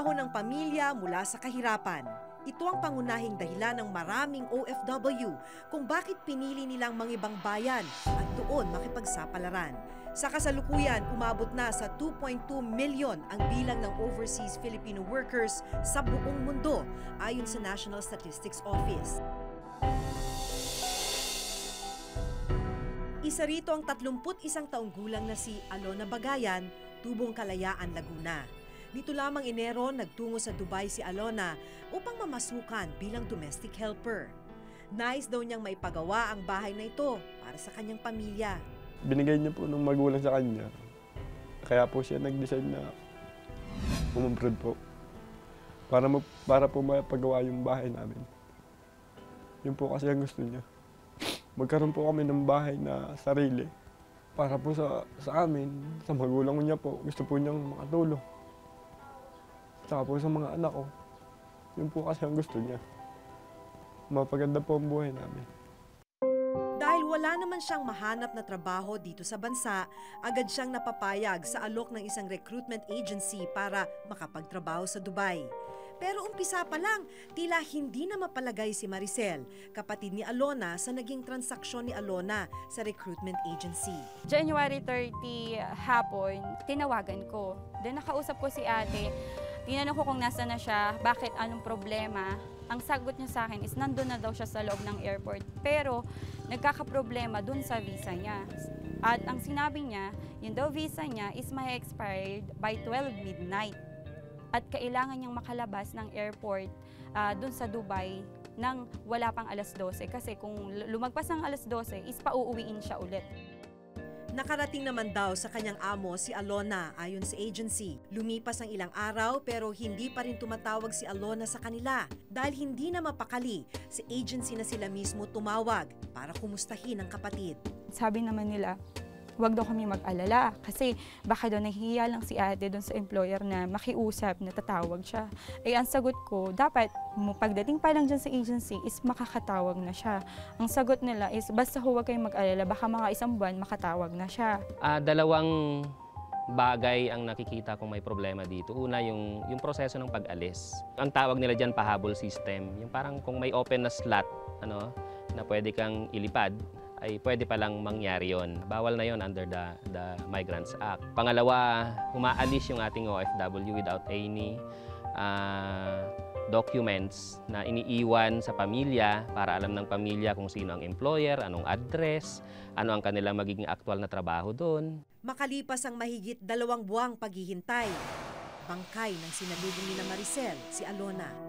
Pagtrabaho ng pamilya mula sa kahirapan. Ito ang pangunahing dahilan ng maraming OFW kung bakit pinili nilang mangibang bayan at doon makipagsapalaran. Sa kasalukuyan, umabot na sa 2.2 milyon ang bilang ng overseas Filipino workers sa buong mundo ayon sa National Statistics Office. Isa rito ang 31 taong gulang na si Alona Bagayan, Tubong Kalayaan, Laguna. Dito lamang Enero, nagtungo sa Dubai si Alona upang mamasukan bilang domestic helper. Nais daw niyang maipagawa ang bahay na ito para sa kanyang pamilya. Binigay niya po ng magulang sa kanya. Kaya po siya nag-decide na umabroad po. Para po mapagawa yung bahay namin. Yun po kasi ang gusto niya. Magkaroon po kami ng bahay na sarili. Para po sa amin, sa magulang niya po, gusto po niyang makatulong. Saka po sa mga anak ko. Yun po kasi ang gusto niya. Mapaganda po ang buhay namin. Dahil wala naman siyang mahanap na trabaho dito sa bansa, agad siyang napapayag sa alok ng isang recruitment agency para makapagtrabaho sa Dubai. Pero umpisa pa lang, tila hindi na mapalagay si Maricel, kapatid ni Alona, sa naging transaksyon ni Alona sa recruitment agency. January 30 hapon, tinawagan ko. Then nakausap ko si ate. Tinanong ko kung nasa na siya, bakit, anong problema. Ang sagot niya sa akin is nandun na daw siya sa loob ng airport. Pero nagkakaproblema dun sa visa niya. At ang sinabi niya, yung daw visa niya is may expired by 12 midnight. At kailangan niyang makalabas ng airport dun sa Dubai nang wala pang alas 12. Kasi kung lumagpas ng alas 12 is pauuwiin siya ulit. Nakarating naman daw sa kanyang amo si Alona ayon sa agency. Lumipas ang ilang araw pero hindi pa rin tumatawag si Alona sa kanila dahil hindi na mapakali sa agency na sila mismo tumawag para kumustahin ang kapatid. Sabi naman nila, huwag daw kami mag-alala kasi baka daw nahihiya lang si ate doon sa employer na makiusap, na tatawag siya. Eh ang sagot ko, dapat pagdating pa lang dyan sa agency is makakatawag na siya. Ang sagot nila is basta huwag kayong mag-alala, baka mga isang buwan makatawag na siya. Dalawang bagay ang nakikita kung may problema dito. Una, yung proseso ng pag-alis. Ang tawag nila dyan pahabol system. Yung parang kung may open na slot na pwede kang ilipad, ay pwede palang mangyari yon. Bawal na yon under the Migrants Act. Pangalawa, umaalis yung ating OFW without any documents na iniiwan sa pamilya para alam ng pamilya kung sino ang employer, anong address, ano ang kanilang magiging aktual na trabaho doon. Makalipas ang mahigit 2 buwang paghihintay, bangkay ng sinalubong ni Maricel si Alona.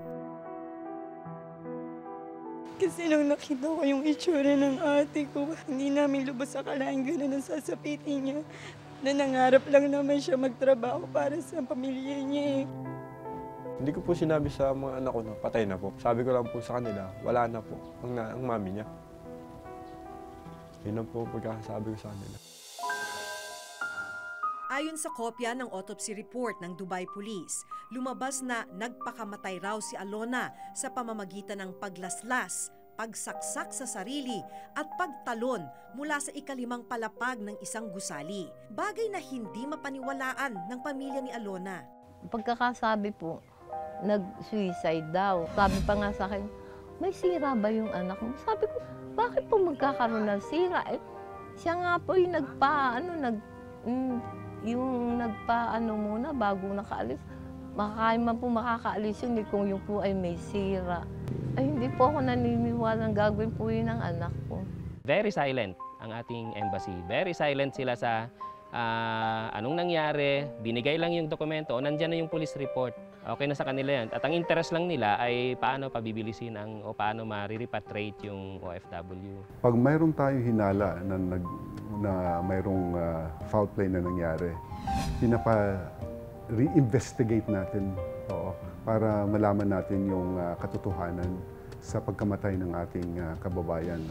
Kasi nung nakita ko yung itsura ng ate ko, hindi namin lubos akalain gano'n ang sasapitin niya. Na nangarap lang naman siya magtrabaho para sa pamilya niya. Hindi ko po sinabi sa mga anak ko na patay na po. Sabi ko lang po sa kanila, wala na po ang mami niya. Yun ang po pagkakasabi ko sa kanila. Ayon sa kopya ng autopsy report ng Dubai Police, lumabas na nagpakamatay raw si Alona sa pamamagitan ng paglaslas, pagsaksak sa sarili at pagtalon mula sa ikalimang palapag ng isang gusali. Bagay na hindi mapaniwalaan ng pamilya ni Alona. Pagkakasabi po, nag-suicide daw. Sabi pa nga sa akin, may sira ba yung anak mo? Sabi ko, bakit po magkakaroon ng sira? Siya nga po yung nagpaano muna bago nakaalis. Makakain man po makakaalis yun kung yung po ay may sira. Ay hindi po ako naniniwalang gagawin po yun ng anak ko. Very silent ang ating embassy. Very silent sila sa anong nangyari, binigay lang yung dokumento, o nandyan na yung police report. Okay na sa kanila yan. At ang interest lang nila ay paano pabibilisin o paano ma-repatriate yung OFW. Pag mayroon tayong hinala na mayroong foul play na nangyari, re-investigate natin para malaman natin yung katotohanan sa pagkamatay ng ating kababayan.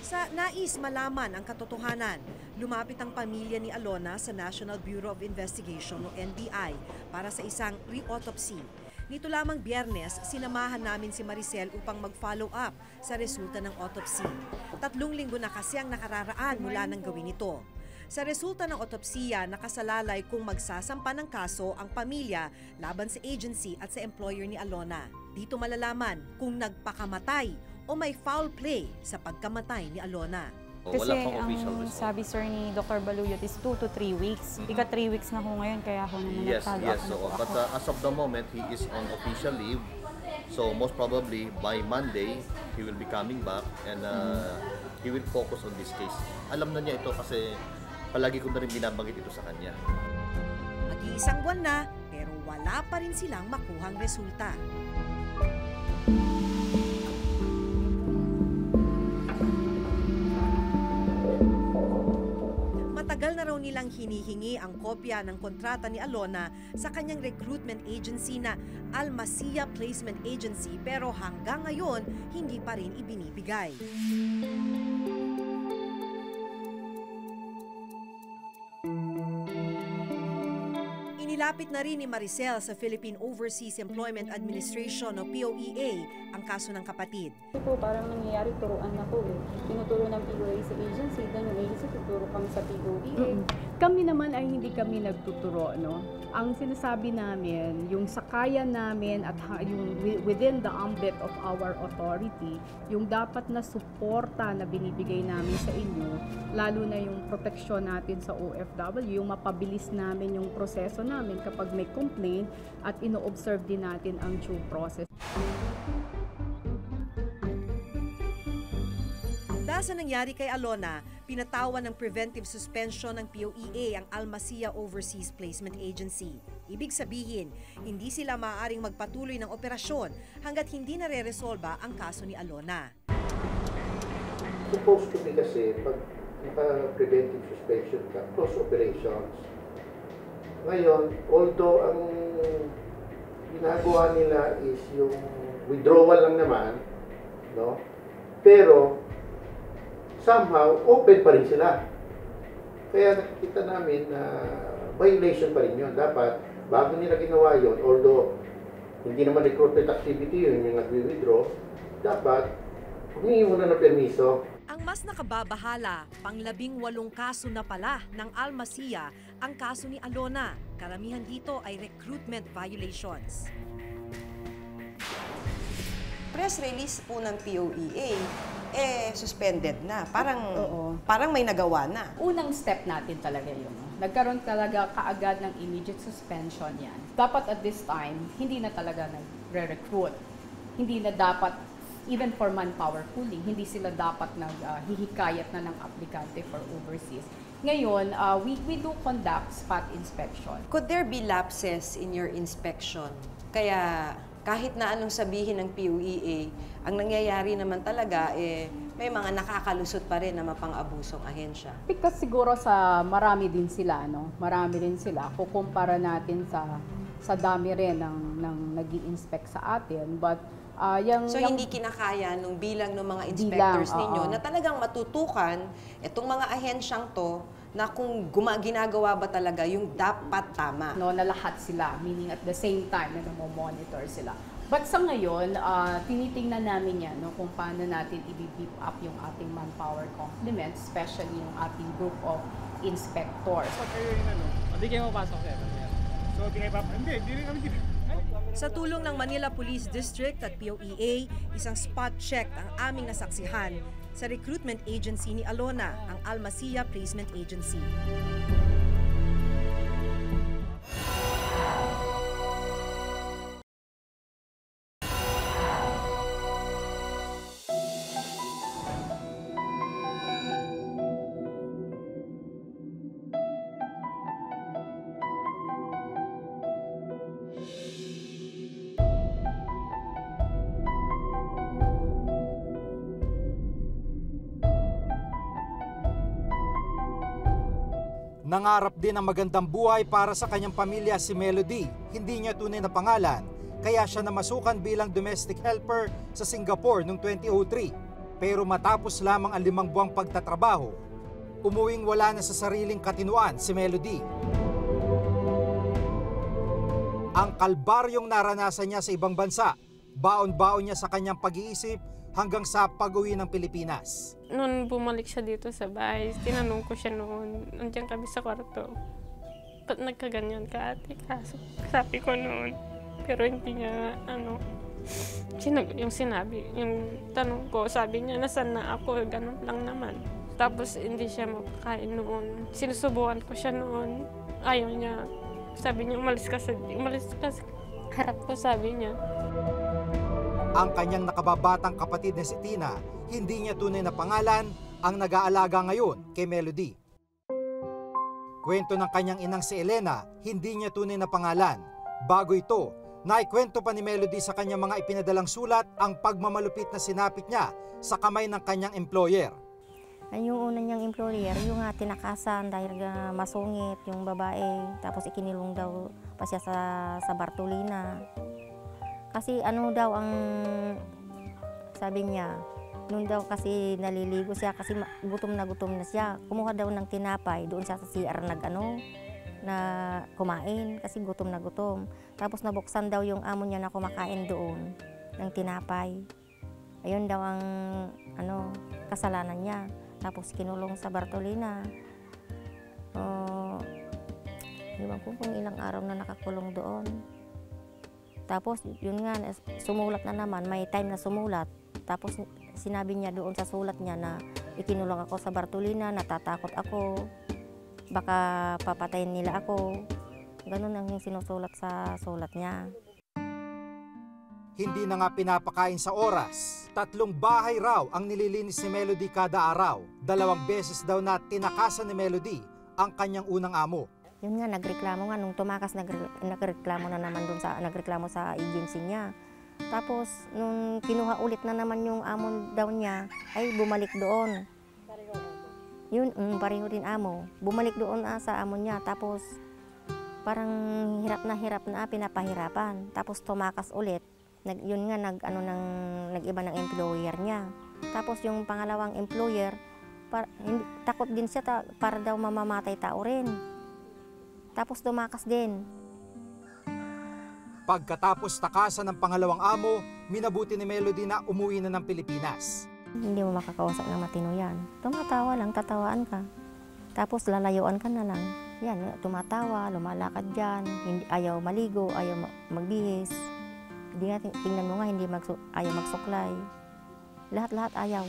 Sa nais malaman ang katotohanan, lumapit ang pamilya ni Alona sa National Bureau of Investigation o NBI para sa isang re-autopsy. Nito lamang Biyernes, sinamahan namin si Maricel upang mag-follow up sa resulta ng autopsy. 3 linggo na kasi ang nakararaan mula nang gawin ito. Sa resulta ng otopsiya, nakasalalay kung magsasampa ng kaso ang pamilya laban sa agency at sa employer ni Alona. Dito malalaman kung nagpakamatay o may foul play sa pagkamatay ni Alona. Kasi ang sabi sir ni Dr. Baluyot is 2 to 3 weeks. Ika 3 weeks na ho ngayon, kaya ako naman nag-follow up na po But ako. as of the moment, he is on official leave. So most probably by Monday, he will be coming back and he will focus on this case. Alam na niya ito kasi palagi ko na rin binabanggit ito sa kanya. Mag-iisang buwan na, pero wala pa rin silang makuhang resulta. Matagal na raw nilang hinihingi ang kopya ng kontrata ni Alona sa kanyang recruitment agency na Almasia Placement Agency, pero hanggang ngayon hindi pa rin ibinibigay. Inilapit na rin ni Maricel sa Philippine Overseas Employment Administration o POEA ang kaso ng kapatid. Kasi po parang nangyayari, turuan na po eh. Tinuturo ng POEA sa agency, then yung agency tuturo kami sa POEA. Kami naman ay hindi kami nagtuturo, no? Ang sinasabi namin, yung sakayan namin at yung within the ambit of our authority, yung dapat na suporta na binibigay namin sa inyo, lalo na yung proteksyon natin sa OFW, yung mapabilis namin yung proseso namin kapag may complaint at ino-observe din natin ang due process. Dahil sa nangyari kay Alona, pinatawan ng preventive suspension ng POEA ang Almasia Overseas Placement Agency. Ibig sabihin, hindi sila maaaring magpatuloy ng operasyon hanggat hindi nare-resolba ang kaso ni Alona. Supposed to be kasi, pag naka-preventive suspension ka, close operations. Ngayon, although ang ginagawa nila is yung withdrawal lang naman, no? Pero somehow open pa rin sila. Kaya nakikita namin na violation pa rin yun. Dapat, bago nila ginawa yun, although hindi naman recruitment activity yun yung nag-withdraw, dapat humingi muna ng permiso. Ang mas nakababahala, pang-18 kaso na pala ng Almasia ang kaso ni Alona. Karamihan dito ay recruitment violations. Press release po ng POEA, suspended na. Parang may nagawa na. Unang step natin talaga yun. Nagkaroon talaga kaagad ng immediate suspension yan. Dapat at this time, hindi na talaga nagre-recruit. Hindi na dapat, even for manpower pooling, hindi sila dapat naghihikayat na ng aplikante for overseas. Ngayon, we do conduct spot inspection. Could there be lapses in your inspection? Kaya kahit na anong sabihin ng POEA, ang nangyayari naman talaga, may mga nakakalusot pa rin na mapang-abusong ahensya. Because siguro sa marami din sila, no? Marami rin sila. Kukumpara natin sa dami rin ng nag-i-inspect sa atin. But hindi kinakaya nung bilang ng mga inspectors ninyo na talagang matutukan itong mga ahensyang to na kung ginagawa ba talaga yung dapat tama. No, na lahat sila, meaning at the same time na monitor sila. But sa ngayon, tinitingnan namin yan, no, kung paano natin i-beef up yung ating manpower complement, especially yung ating group of inspectors. Hindi kayo mapasok sir. So, hindi rin kami dito. Sa tulong ng Manila Police District at POEA, isang spot check ang aming nasaksihan sa recruitment agency ni Alona, ang Almasia Placement Agency. Nangarap din ng magandang buhay para sa kanyang pamilya si Melody. Hindi niya tunay na pangalan, kaya siya namasukan bilang domestic helper sa Singapore noong 2003. Pero matapos lamang ang 5 buwang pagtatrabaho, umuwing wala na sa sariling katinuan si Melody. Ang kalbaryong naranasan niya sa ibang bansa, Baon-baon niya sa kanyang pag-iisip hanggang sa pag-uwi ng Pilipinas. Noon bumalik siya dito sa bahay, tinanong ko siya noon, nandiyan kami sa kwarto. Ba't nagkaganyan ka, ate? Kaso, sabi ko noon. Pero hindi niya, yung sinabi, yung tanong ko, sabi niya, nasan na ako, ganun lang naman. Tapos hindi siya mapakain noon. Sinusubukan ko siya noon. Ayaw niya. Sabi niya, umalis ka sa harap ko, sabi niya. Ang kanyang nakababatang kapatid na si Tina, hindi niya tunay na pangalan ang nag-aalaga ngayon kay Melody. Kwento ng kanyang inang si Elena, hindi niya tunay na pangalan. Bago ito, naikwento pa ni Melody sa kanyang mga ipinadalang sulat ang pagmamalupit na sinapit niya sa kamay ng kanyang employer. Yung una niyang employer, yung tinakasan dahil masungit yung babae, tapos ikinilong daw pa siya sa Bartolina. Kasi daw ang sabi niya, noon daw kasi naliligo siya kasi gutom na siya. Kumuha daw ng tinapay, doon siya sa CR na kumain kasi gutom na gutom. Tapos nabuksan daw yung amo niya na kumakain doon ng tinapay. Ayun daw ang kasalanan niya. Tapos kinulong sa Bartolina. Ewan ko kung ilang araw na nakakulong doon. Tapos yun nga, sumulat na naman, may time na sumulat. Tapos sinabi niya doon sa sulat niya na ikinulong ako sa Bartolina, natatakot ako. Baka papatayin nila ako. Ganun ang sinusulat sa sulat niya. Hindi na nga pinapakain sa oras. 3 bahay raw ang nililinis ni Melody kada araw. 2 beses daw na tinakasan ni Melody ang kanyang unang amo. Yun nga, nagreklamo nga. Nung tumakas, nagreklamo na naman doon nagreklamo sa agency niya. Tapos, nung kinuha ulit na naman yung amo daw niya, ay bumalik doon. Yun, pareho din amo. Bumalik doon sa amo niya. Tapos, parang hirap na, pinapahirapan. Tapos tumakas ulit. Yun nga, nag-iba ng employer niya. Tapos yung pangalawang employer, takot din siya para daw mamamatay tao rin. Tapos tumakas din. Pagkatapos takasan ng pangalawang amo, minabuti ni Melody na umuwi na ng Pilipinas. Hindi mo makakausap ng matino yan. Tumatawa lang, tatawaan ka. Tapos lalayuan ka na lang. Yan, tumatawa, lumalakad dyan, ayaw maligo, ayaw magbihis. Hindi nga, tingnan mo nga, ayaw magsuklay. Lahat-lahat ayaw.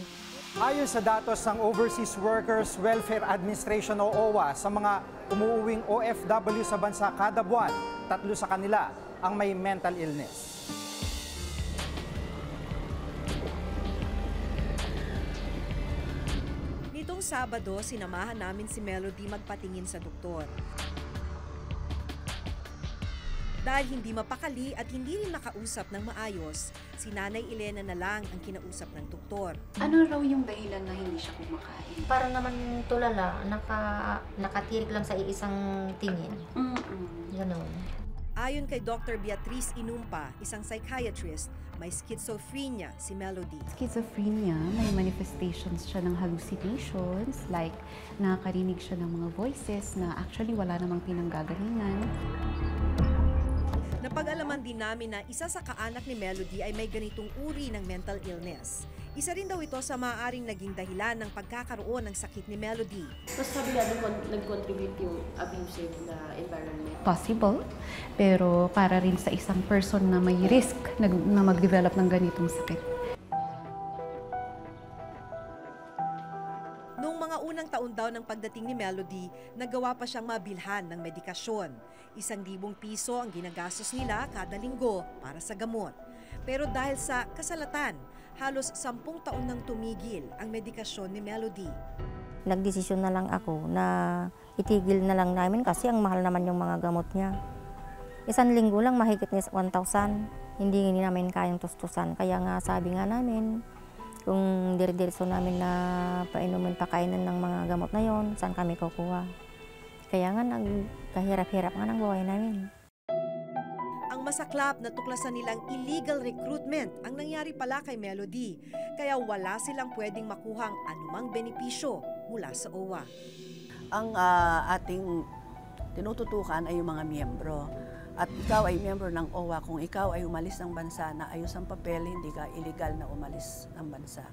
Ayon sa datos ng Overseas Workers Welfare Administration o OWA, sa mga umuuwing OFW sa bansa kada buwan, 3 sa kanila ang may mental illness. Nitong Sabado, sinamahan namin si Melody magpatingin sa doktor. Dahil hindi mapakali at hindi rin nakausap ng maayos, si Nanay Elena na lang ang kinausap ng doktor. Ano raw yung dahilan na hindi siya kumakain? Para naman tulala, nakatirik lang sa iisang tingin. Ganon. Ayon kay Dr. Beatrice Inumpa, isang psychiatrist, may schizophrenia si Melody. Schizophrenia, may manifestations siya ng hallucinations, like nakakarinig siya ng mga voices na actually wala namang pinanggagalingan. Napag-alaman din namin na isa sa kaanak ni Melody ay may ganitong uri ng mental illness. Isa rin daw ito sa maaaring naging dahilan ng pagkakaroon ng sakit ni Melody. Mas kabila nag-contribute yung abusive na environment? Possible, pero para rin sa isang person na may risk na mag-develop ng ganitong sakit. Noong mga unang taon daw ng pagdating ni Melody, nagawa pa siyang mabilhan ng medikasyon. 1,000 piso ang ginagastos nila kada linggo para sa gamot. Pero dahil sa kasalatan, halos 10 taon nang tumigil ang medikasyon ni Melody. Nagdesisyon na lang ako na itigil na lang namin kasi ang mahal naman yung mga gamot niya. 1 linggo lang mahigit ni 1,000. Hindi namin kayang tustusan. Kaya nga sabi nga namin, kung dire-diretso namin na pakainan ng mga gamot na yon, saan kami kukuha? Kaya nga nagkahirap-hirap nga ng buhay namin. Ang masaklap na tuklasan nilang illegal recruitment ang nangyari pala kay Melody, kaya wala silang pwedeng makuhang anumang benepisyo mula sa OWA. Ang ating tinututukan ay yung mga miyembro. at ikaw ay member ng OWA, kung ikaw ay umalis ng bansa na ayos ang papel, hindi ka illegal na umalis ng bansa.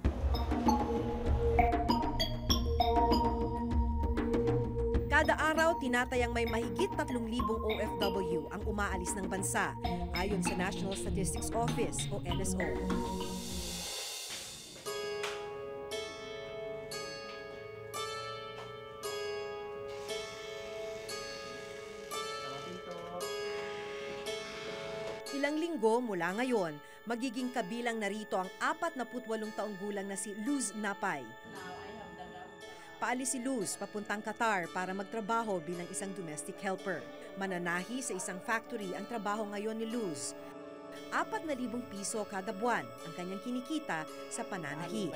Kada araw, tinatayang may mahigit 3,000 OFW ang umaalis ng bansa, ayon sa National Statistics Office o NSO. Ilang linggo mula ngayon, magiging kabilang narito ang 48 taong gulang na si Luz Napay. Paalis si Luz papuntang Qatar para magtrabaho bilang isang domestic helper. Mananahi sa isang factory ang trabaho ngayon ni Luz. 4,000 piso kada buwan ang kanyang kinikita sa pananahi.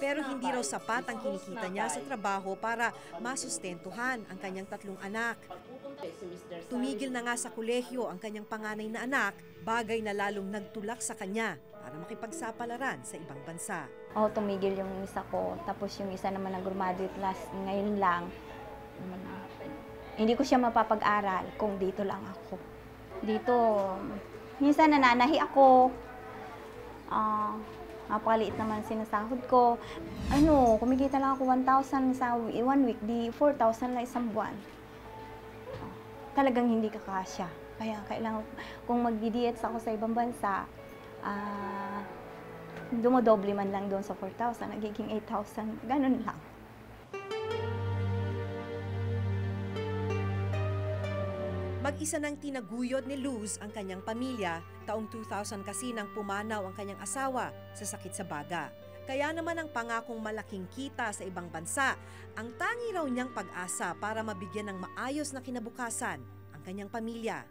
Pero hindi raw sapat ang kinikita niya sa trabaho para masustentuhan ang kanyang 3 anak. Tumigil na nga sa kolehiyo ang kanyang panganay na anak, bagay na lalong nagtulak sa kanya para makipagsapalaran sa ibang bansa. Tumigil yung isa ko, tapos yung isa naman nag-graduate last ngayon lang. Hindi ko siya mapapag-aral kung dito lang ako. Dito, minsan nananahi ako. Napakaliit naman sinasahod ko. Kumikita lang ako 1,000 sa 1 week, di 4,000 na isang buwan. Talagang hindi kakasya. Kaya kailangan, kung mag-diets ako sa ibang bansa, dumodoble man lang doon sa 4,000, nagiging 8,000, ganun lang. Mag-isa nang tinaguyod ni Luz ang kanyang pamilya, taong 2000 kasi nang pumanaw ang kanyang asawa sa sakit sa baga. Kaya naman ang pangakong malaking kita sa ibang bansa, ang tangi raw niyang pag-asa para mabigyan ng maayos na kinabukasan ang kanyang pamilya.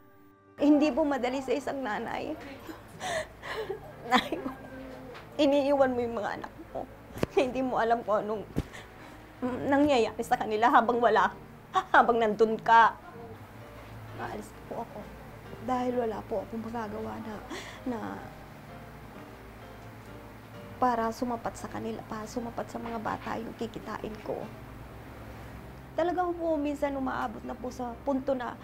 Hindi po madali sa isang nanay. Iniiwan mo yung mga anak mo. Hindi mo alam kung anong nangyayari sa kanila habang nandun ka. Maalis po ako dahil wala po akong magagawa na para sumapat sa kanila, para sumapat sa mga bata yung kikitain ko. Talagang po minsan umaabot na po sa punto na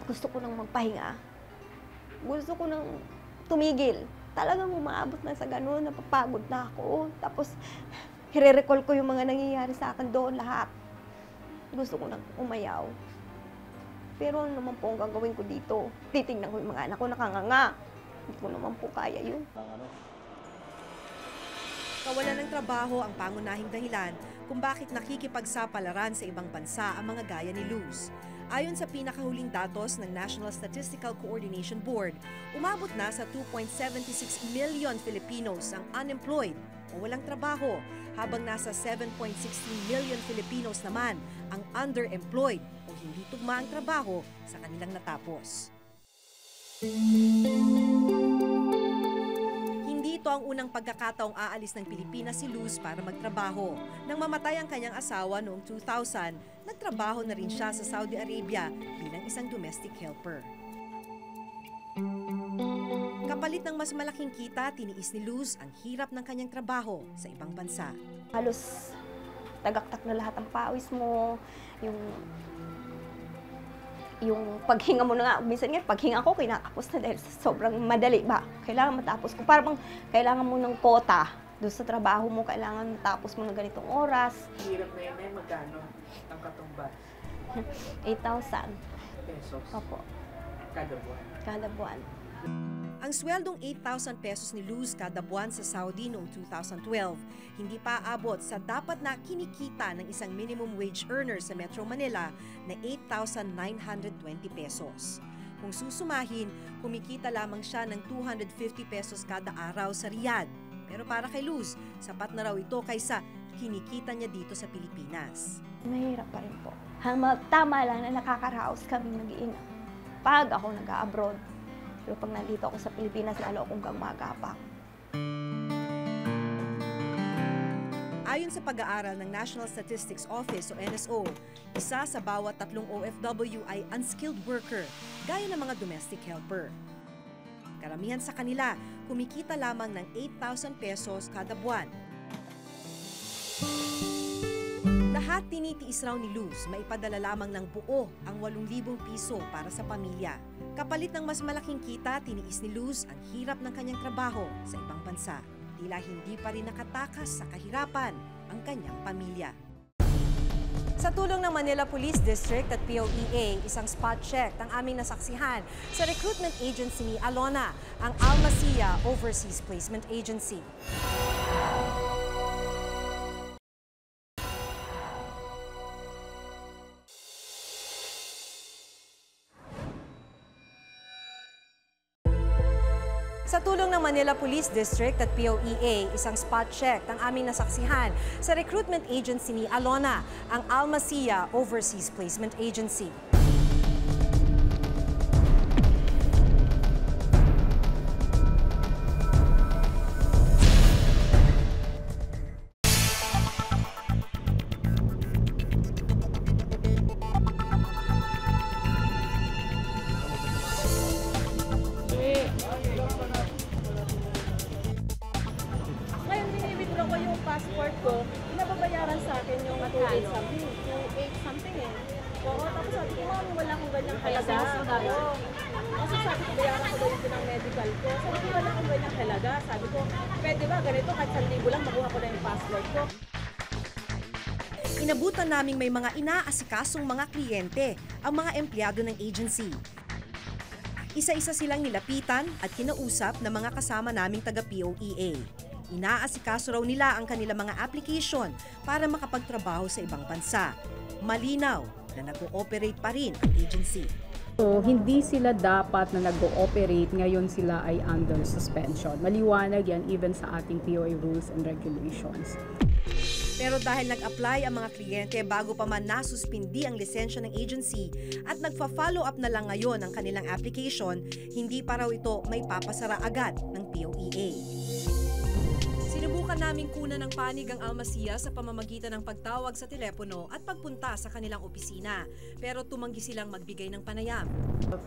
gusto ko nang magpahinga. Gusto ko nang tumigil. Talagang umaabot na sa ganun, napapagod na ako. Tapos, hire-recall ko yung mga nangyayari sa akin doon lahat. Gusto ko nang umayaw. Pero ano naman po ang gagawin ko dito? Titingnan ko yung mga anak ko nakanganga. Hindi ko naman po kaya yun. Kawalan ng trabaho ang pangunahing dahilan kung bakit nakikipagsapalaran sa ibang bansa ang mga gaya ni Luz. Ayon sa pinakahuling datos ng National Statistical Coordination Board, umabot na sa 2.76 million Filipinos ang unemployed o walang trabaho, habang nasa 7.16 million Filipinos naman ang underemployed o hindi tugma ang trabaho sa kanilang natapos. Hindi ito ang unang pagkakataong aalis ng Pilipinas si Luz para magtrabaho. Nang mamatay ang kanyang asawa noong 2000, nagtrabaho na rin siya sa Saudi Arabia bilang isang domestic helper. Kapalit ng mas malaking kita, tiniis ni Luz ang hirap ng kanyang trabaho sa ibang bansa. Halos tagaktak na lahat ng pawis mo, yung paghinga mo na nga, minsan nga paghinga ko kinakapos na dahil sobrang madali ba. Kailangan matapos ko. Parang kailangan mo ng quota doon sa trabaho mo, kailangan matapos mo ng ganitong oras. Hirap na yun, magkano ang katumbas? 8,000 pesos? Opo. Kada buwan? Kada buwan. Ang sweldong 8,000 pesos ni Luz kada buwan sa Saudi noong 2012, hindi pa aabot sa dapat na kinikita ng isang minimum wage earner sa Metro Manila na 8,920 pesos. Kung susumahin, kumikita lamang siya ng 250 pesos kada araw sa Riyadh. Pero para kay Luz, sapat na raw ito kaysa kinikita niya dito sa Pilipinas. Mahirap pa rin po. Tama lang na nakakaraos kami mag-iina pag ako nag-abroad. Pero pag nandito ako sa Pilipinas, lalo akong gumagapang. Ayon sa pag-aaral ng National Statistics Office o NSO, isa sa bawat 3 OFW ay unskilled worker, gaya ng mga domestic helper. Karamihan sa kanila, kumikita lamang ng 8,000 pesos kada buwan. Lahat tinitiis raw ni Luz, maipadala lamang ng buo ang 8,000 piso para sa pamilya. Kapalit ng mas malaking kita, tiniis ni Luz ang hirap ng kanyang trabaho sa ibang bansa. Tila hindi pa rin nakatakas sa kahirapan ang kanyang pamilya. Sa tulong ng Manila Police District at POEA, isang spot check ang aming nasaksihan sa recruitment agency ni Alona, ang Almacia Overseas Placement Agency. Sa tulong ng Manila Police District at POEA, isang spot check ang aming nasaksihan sa recruitment agency ni Alona, ang Almacia Overseas Placement Agency. Passport ko, pinababayaran sa akin yung 2.8 something. 2.8 something eh. Oo, tapos sabi ko, mami, wala akong ganyang halaga. Kasi sabi ko, bayaran ko daw yung pinang-medical ko. Sabi ko, wala akong ganyang halaga. Sabi ko, pwede ba ganito, kahit 1,000 lang, makuha ko na yung passport ko. Inabutan naming may mga inaasikasong mga kliyente, ang mga empleyado ng agency. Isa-isa silang nilapitan at kinausap ng mga kasama naming taga-POEA. Inaasikaso raw nila ang kanilang mga application para makapagtrabaho sa ibang bansa. Malinaw na nag-ooperate pa rin ang agency. So, hindi sila dapat na nag-ooperate, ngayon sila ay under suspension. Maliwanag yan even sa ating POA rules and regulations. Pero dahil nag-apply ang mga kliyente bago pa man nasuspindi ang lisensya ng agency at nagfa-follow up na lang ngayon ang kanilang application, hindi pa raw ito may papasara agad ng POEA. Sinubukan naming kunan ng panig ang Almacia sa pamamagitan ng pagtawag sa telepono at pagpunta sa kanilang opisina, pero tumanggi silang magbigay ng panayam.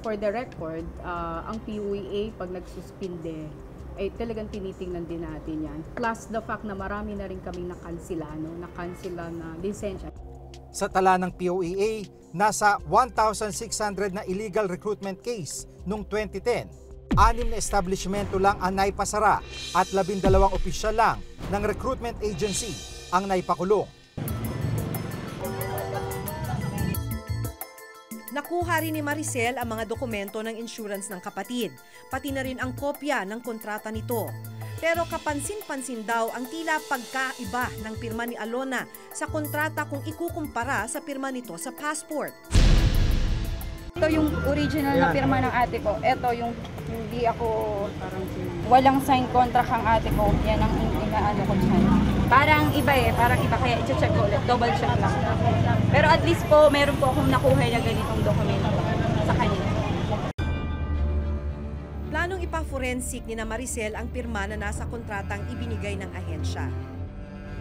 For the record, ang POEA pag nagsuspinde, ay talagang tinitingnan din natin yan. Plus the fact na marami na rin kaming nakansila na lisensya. Sa tala ng POEA, nasa 1,600 na illegal recruitment case noong 2010. 6 na establishmento lang ang naipasara at 12 opisyal lang ng recruitment agency ang naipakulong. Nakuha rin ni Maricel ang mga dokumento ng insurance ng kapatid, pati na rin ang kopya ng kontrata nito. Pero kapansin-pansin daw ang tila pagkaiba ng pirma ni Alona sa kontrata kung ikukumpara sa pirma nito sa passport. Ito yung original na pirma ng ate ko. Ito yung hindi ako, walang sign contract ang ate ko. Yan ang inaano ko dyan. Parang iba kaya i-check ko ulit. Double check lang. Pero at least po, meron po akong nakuha na ganitong dokumento sa kanya. Planong ipa-forensic ni na Maricel ang pirma na nasa kontratang ibinigay ng ahensya.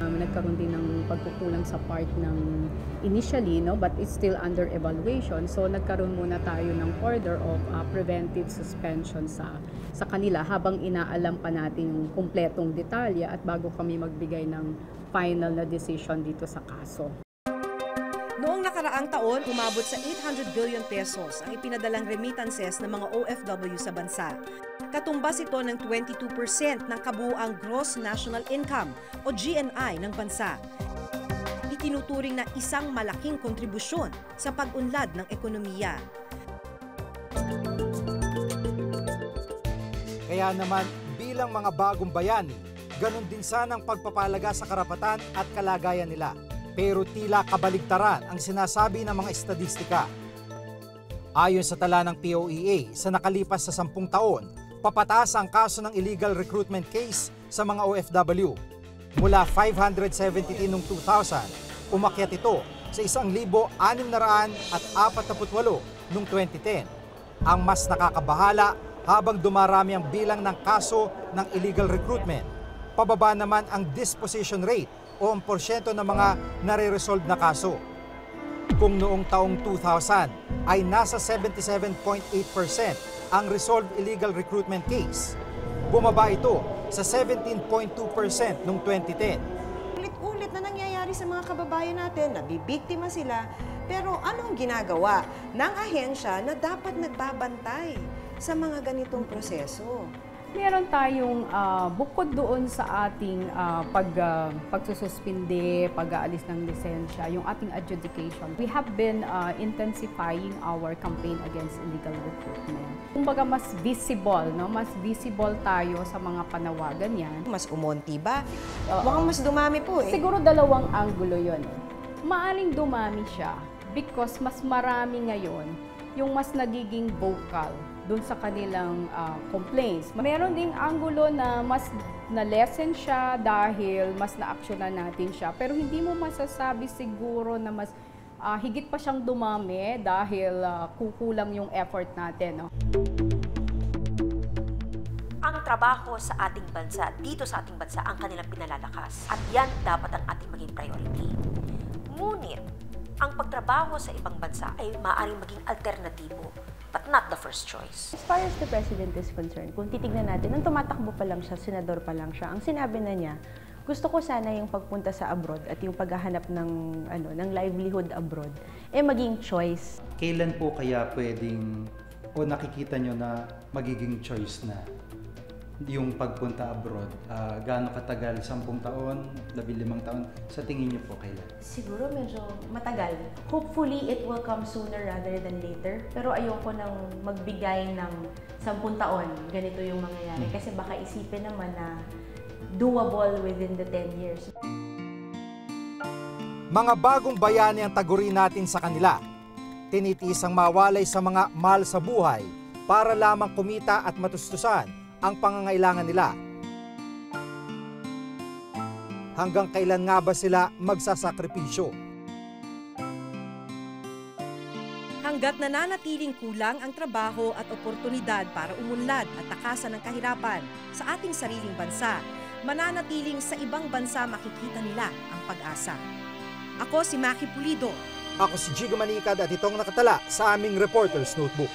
Nagkaroon din ng pagkukulang sa part ng initially, but it's still under evaluation. So nagkaroon muna tayo ng order of preventive suspension sa kanila habang inaalam pa natin yung kumpletong detalye at bago kami magbigay ng final na decision dito sa kaso. Noong nakaraang taon, umabot sa 800 billion pesos ang ipinadalang remittances ng mga OFW sa bansa. Katumbas ito ng 22% ng kabuuang Gross National Income o GNI ng bansa. Itinuturing na isang malaking kontribusyon sa pag-unlad ng ekonomiya. Kaya naman bilang mga bagong bayani, ganun din sanang pagpapalaga sa karapatan at kalagayan nila. Pero tila kabaligtaran ang sinasabi ng mga estadistika. Ayon sa tala ng POEA, sa nakalipas sa 10 taon, papataas ang kaso ng illegal recruitment case sa mga OFW. Mula 573 noong 2000, umakyat ito sa 1,648 noong 2010. Ang mas nakakabahala habang dumarami ang bilang ng kaso ng illegal recruitment. Pababa naman ang disposition rate o ang porsyento ng mga nare-resolve na kaso. Kung noong taong 2000 ay nasa 77.8% ang resolved illegal recruitment case, bumaba ito sa 17.2% noong 2010. Ulit-ulit na nangyayari sa mga kababayan kababayan natin, nabibiktima sila, pero anong ginagawa ng ahensya na dapat nagbabantay sa mga ganitong proseso? Meron tayong bukod doon sa ating pagsususpinde, pag-aalis ng lisensya, yung ating adjudication. We have been intensifying our campaign against illegal recruitment. Kumbaga mas visible, no? Mas visible tayo sa mga panawagan yan. Mas umonti ba? Mukhang mas dumami po eh. Siguro dalawang anggulo yun. Maaring dumami siya because mas marami ngayon yung mas nagiging vocal doon sa kanilang complaints. Meron ding anggulo na mas na-lessen siya dahil mas na-actionan natin siya. Pero hindi mo masasabi siguro na mas higit pa siyang dumami dahil kukulang yung effort natin. No? Ang trabaho sa ating bansa, dito sa ating bansa, ang kanilang pinalalakas. At yan dapat ang ating maging priority. Ngunit, ang pagtrabaho sa ibang bansa ay maaaring maging alternatibo, but not the first choice. As far as the President is concerned, kung titignan natin, nung tumatakbo pa lang siya, senador pa lang siya, ang sinabi na niya, gusto ko sana yung pagpunta sa abroad at yung paghahanap ng livelihood abroad, maging choice. Kailan po kaya pwedeng, o nakikita nyo na magiging choice na yung pagpunta abroad? Gaano katagal? 10 taon? 15 taon? Sa tingin niyo po kailan? Siguro medyo matagal. Hopefully, it will come sooner rather than later. Pero ayoko nang magbigay ng 10 taon. Ganito yung mangyayari. Kasi baka isipin naman na doable within the 10 years. Mga bagong bayani ang tagurin natin sa kanila. Tinitisang mawalay sa mga mahal sa buhay para lamang kumita at matustusan ang pangangailangan nila. Hanggang kailan nga ba sila magsasakripisyo? Hanggat nananatiling kulang ang trabaho at oportunidad para umunlad at takasan ng kahirapan sa ating sariling bansa, mananatiling sa ibang bansa makikita nila ang pag-asa. Ako si Maki Pulido. Ako si Jigo Manikad at itong nakatala sa aming Reporter's Notebook.